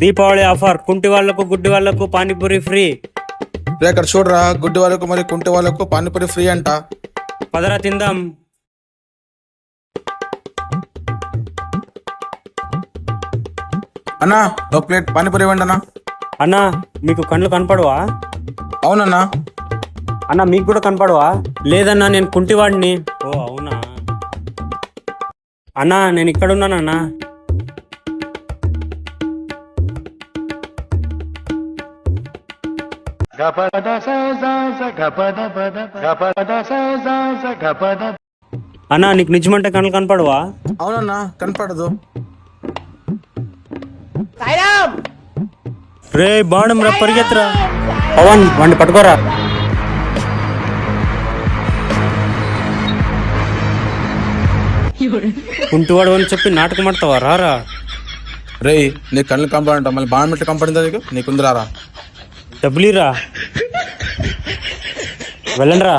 Deepavali offer కుంటి వాళ్లకు గుడ్డి వాళ్లకు పానీపూరి ఫ్రీ. రే అక్కడ చూడరా, గుడ్డి వాళ్ళకు మరి కుంటి వాళ్ళకు పానీపూరి ఫ్రీ అంట. పదరా తిందాం. అన్నా ఒక ప్లేట్ పానీపూరి ఇవ్వండి అన్నా. అన్నా మీకు కళ్ళు కనపడవా? అవునన్నా. అన్నా మీకు కూడా కనపడవా? లేదన్నా నేను కుంటివాడిని. ఓ అవునా అన్నా, నేను ఇక్కడ ఉన్నానన్నా. అన్నా నీకు నిజమంటే కళ్ళు కనపడవా? అవునన్నా కనపడదు. రే బాణం రా, పరిగెత్తరా. పవన్ వాడిని పట్టుకోరా. కుంటివాడు అని చెప్పి నాటకం ఆడతావా? రారా. రే నీ కళ్ళు కంపడంట, మళ్ళీ బాగా మెట్లు కంపడిందా నీకుంది రారా. డబ్బులీరా, వెళ్ళండి రా.